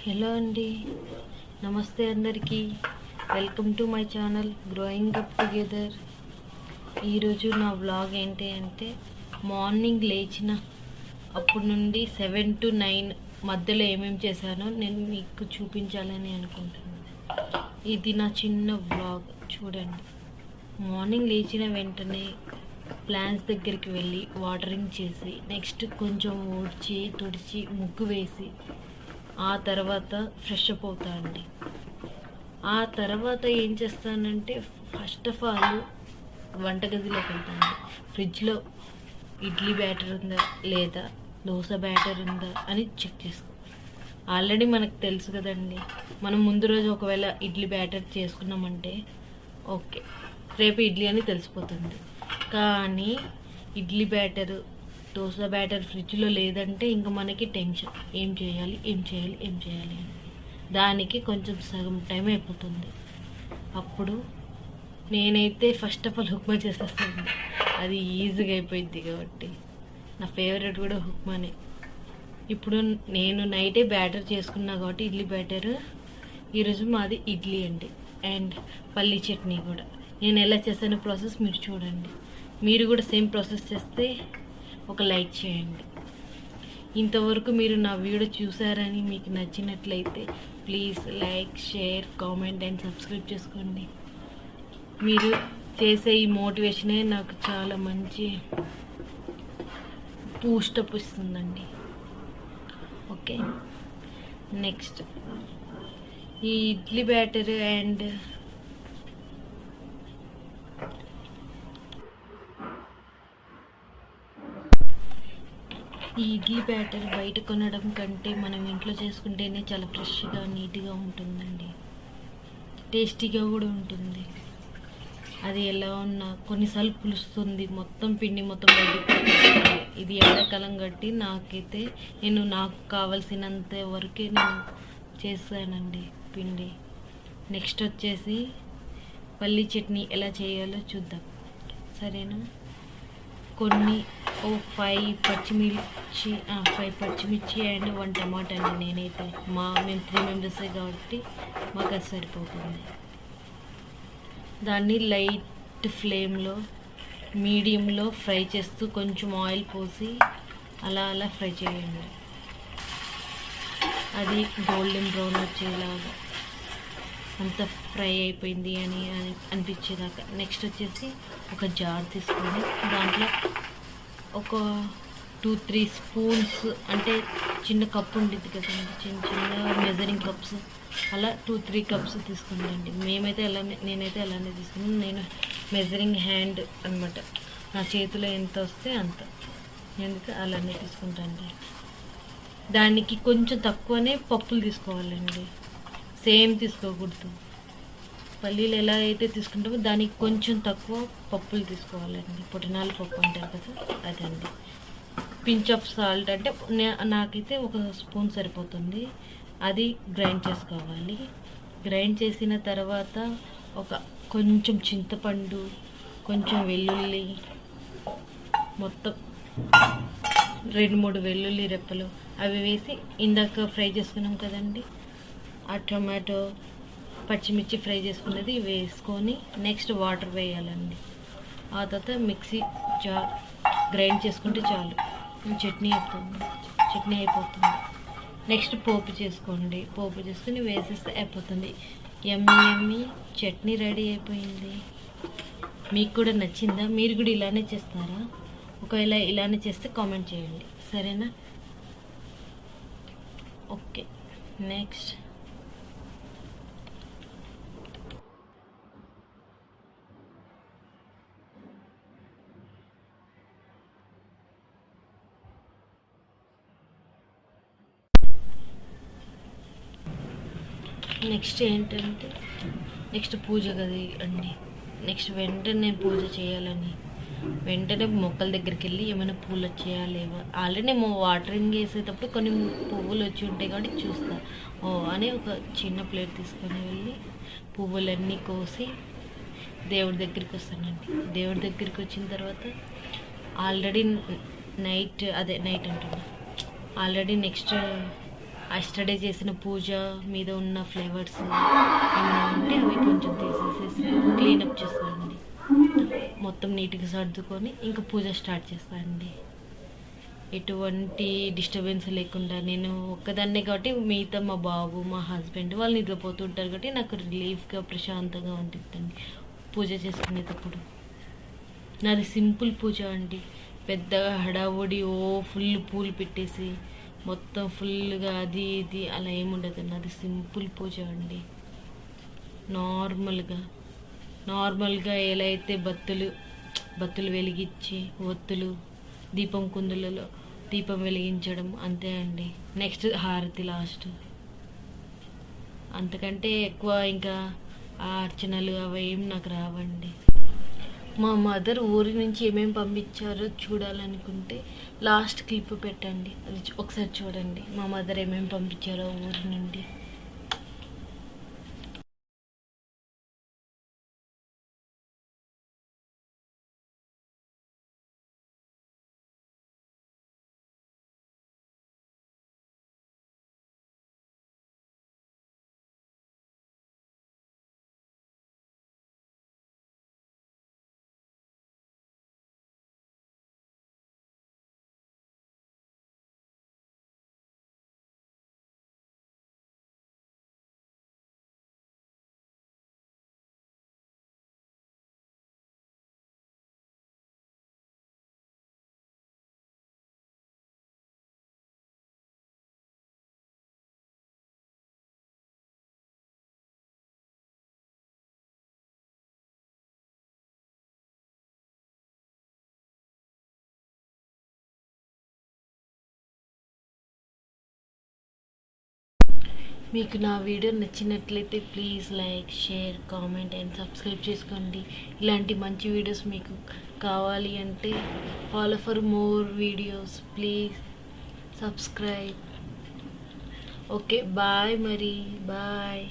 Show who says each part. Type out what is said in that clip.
Speaker 1: Hello అండి, నమస్తే అందరికీ. Welcome to my channel growing up together. ఈరోజు నా వ్లాగ్ ఏంటి అంటే మార్నింగ్ లేచిన అప్పుడు నుండి 7 to 9 మధ్యలో ఏమేమి చేశానో నేను మీకు చూపించాలని అనుకుంటున్నాను. ఇది నా చిన్న వ్లాగ్ చూడండి. మార్నింగ్ లేచిన వెంటనే ప్లాంట్స్ దగ్గరికి వెళ్ళి వాటరింగ్ చేసి, నెక్స్ట్ కొంచెం ఊడ్చి తుడిచి ముగ్గు వేసి, ఆ తర్వాత ఫ్రెష్ అప్ అవుతానండి. ఆ తర్వాత ఏం చేస్తానంటే ఫస్ట్ ఆఫ్ ఆల్ వంటగదిలోకి వెళ్తాను. ఫ్రిడ్జ్లో ఇడ్లీ బ్యాటర్ ఉందా లేదా, దోశ బ్యాటర్ ఉందా అని చెక్ చేస్తాం. ఆల్రెడీ మనకు తెలుసు కదండి, మనం ముందు రోజు ఒకవేళ ఇడ్లీ బ్యాటర్ చేసుకున్నామంటే ఓకే, రేపు ఇడ్లీ అని తెలిసిపోతుంది. కానీ ఇడ్లీ బ్యాటరు, దోశ బ్యాటర్ ఫ్రిడ్జ్లో లేదంటే ఇంకా మనకి టెన్షన్, ఏం చేయాలి అని. దానికి కొంచెం సగం టైం అయిపోతుంది. అప్పుడు నేనైతే ఫస్ట్ ఆఫ్ ఆల్ ఉప్మా చేసేస్తాను. అది ఈజీగా అయిపోయింది కాబట్టి నా ఫేవరెట్ కూడా ఉప్మానే. ఇప్పుడు నేను నైటే బ్యాటర్ చేసుకున్నా కాబట్టి ఇడ్లీ బ్యాటర్, ఈరోజు మాది ఇడ్లీ అండి. అండ్ పల్లీ చట్నీ కూడా నేను ఎలా చేస్తానో ప్రాసెస్ మీరు చూడండి. మీరు కూడా సేమ్ ప్రాసెస్ చేస్తే ఒక లైక్ చేయండి. ఇంతవరకు మీరు నా వీడియో చూసారని మీకు నచ్చినట్లయితే please like, share, comment and subscribe చేసుకోండి. మీరు చేసే ఈ మోటివేషనే నాకు చాలా మంచి బూస్టప్ ఇస్తుందండి. ఓకే, నెక్స్ట్ ఈ ఇడ్లీ బ్యాటర్ అండ్ ఈ ఇడ్లీ బ్యాటర్ బయట కొనడం కంటే మనం ఇంట్లో చేసుకుంటేనే చాలా ఫ్రెష్గా, నీట్గా ఉంటుందండి. టేస్టీగా కూడా ఉంటుంది. అది ఎలా ఉన్నా కొన్నిసార్లు పులుస్తుంది, మొత్తం పిండి మొత్తం బయట. ఇది ఎండాకాలం కట్టి నాకైతే నాకు కావాల్సినంత వరకే నేను చేశానండి పిండి. నెక్స్ట్ వచ్చేసి పల్లీ చట్నీ ఎలా చేయాలో చూద్దాం, సరేనా? కొన్ని 5 పచ్చిమిర్చి అండ్ 1 టమాటా అండి. నేనైతే మేము 3 మెంబర్స్ కాబట్టి మాకు అది సరిపోతుంది. దాన్ని లైట్ ఫ్లేమ్లో, మీడియంలో ఫ్రై చేస్తూ కొంచెం ఆయిల్ పోసి అలా ఫ్రై చేయండి. అది గోల్డెన్ బ్రౌన్ వచ్చేలాగా అంత ఫ్రై అయిపోయింది అని అనిపించేదాకా. నెక్స్ట్ వచ్చేసి ఒక జార్ తీసుకొని దాంట్లో ఒక 2-3 స్పూన్స్, అంటే చిన్న కప్పు ఉంటుంది కదండి, చిన్న మెజరింగ్ కప్స్, అలా 2-3 కప్స్ తీసుకుందండి. నేనైతే అలానే తీసుకున్నాను. నేను మెజరింగ్ హ్యాండ్ అనమాట, నా చేతిలో ఎంత వస్తే అంత, నేనైతే అలానే తీసుకుంటానండి. దానికి కొంచెం తక్కువనే పప్పులు తీసుకోవాలండి, సేమ్ తీసుకోకూడదు. పల్లీలు ఎలా అయితే తీసుకుంటామో దానికి కొంచెం తక్కువ పప్పులు తీసుకోవాలండి. పుట్నాల పప్పు అంటారు కదా, అదండి. పించ్ ఆఫ్ సాల్ట్, అంటే నాకైతే 1 స్పూన్ సరిపోతుంది. అది గ్రైండ్ చేసుకోవాలి. గ్రైండ్ చేసిన తర్వాత కొంచెం చింతపండు, కొంచెం వెల్లుల్లి, మొత్తం 2-3 వెల్లుల్లి రెప్పలు అవి వేసి, ఇందాక ఫ్రై చేసుకున్నాం కదండి ఆ టొమాటో, పచ్చిమిర్చి ఫ్రై చేసుకున్నది వేసుకొని నెక్స్ట్ వాటర్ వేయాలండి. ఆ తర్వాత మిక్సీ జార్ గ్రైండ్ చేసుకుంటే చాలు, చట్నీ అయిపోతుంది. నెక్స్ట్ పోపు చేసుకోండి. పోపు చేసుకుని వేసేస్తే అయిపోతుంది. యమ్మీ చట్నీ రెడీ అయిపోయింది. మీకు కూడా నచ్చిందా? మీరు కూడా ఇలానే చేస్తారా? ఒకవేళ ఇలానే చేస్తే కామెంట్ చేయండి, సరేనా? ఓకే, నెక్స్ట్ ఏంటంటే నెక్స్ట్ పూజ గది అండి. నెక్స్ట్ వెంటనే నేను పూజ చేయాలని వెంటనే మొక్కల దగ్గరికి వెళ్ళి ఏమైనా పూలు వచ్చాయా లేవా. ఆల్రెడీ నేను వాటరింగ్ వేసేటప్పుడు కొన్ని పువ్వులు వచ్చి ఉంటాయి కాబట్టి చూస్తా అని ఒక చిన్న ప్లేట్ తీసుకొని వెళ్ళి పువ్వులన్నీ కోసి దేవుడి దగ్గరికి వస్తానండి. దేవుడి దగ్గరికి వచ్చిన తర్వాత ఆల్రెడీ నైట్ అంటున్నా, ఆల్రెడీ నెక్స్ట్ ఎస్టర్డే చేసిన పూజ మీద ఉన్న ఫ్లేవర్స్ ఏమైనా ఉంటే అవి కొంచెం తీసేసేసి క్లీనప్ చేస్తానండి. మొత్తం నీట్గా సర్దుకొని ఇంకా పూజ స్టార్ట్ చేస్తానండి. ఎటువంటి డిస్టర్బెన్స్ లేకుండా. నేను ఒక్కదాన్నే కాబట్టి మిగతా మా బాబు మా హస్బెండ్ వాళ్ళు నిద్రపోతుంటారు కాబట్టి నాకు రిలీఫ్గా ప్రశాంతంగా ఉంటుందండి పూజ చేసుకునేటప్పుడు. నాది సింపుల్ పూజ అండి, పెద్దగా హడావుడి ఫుల్ పూలు పెట్టేసి మొత్తం ఫుల్గా అది ఇది అలా ఏముండదు. నాది సింపుల్ పూజ అండి. నార్మల్గా ఎలా అయితే బత్తులు వెలిగించి ఒత్తులు దీపం కుందులలో దీపం వెలిగించడం అంతే అండి. నెక్స్ట్ హారతి లాస్ట్. అంతకంటే ఎక్కువ ఇంకా ఆ అర్చనలు అవి ఏం నాకు రావండి. మా మదర్ ఊరి నుంచి ఏమేమి పంపించారో చూడాలనుకుంటే లాస్ట్ క్లిప్ పెట్టండి, అది ఒకసారి చూడండి. మా మదర్ ఏమేమి పంపించారో ఊరి నుండి. మీకు నా వీడియో నచ్చినట్లయితే please like, share, comment and subscribe చేసుకోండి. ఇలాంటి మంచి వీడియోస్ మీకు కావాలి అంటే follow for more videos, please subscribe. Okay bye, మరి బాయ్.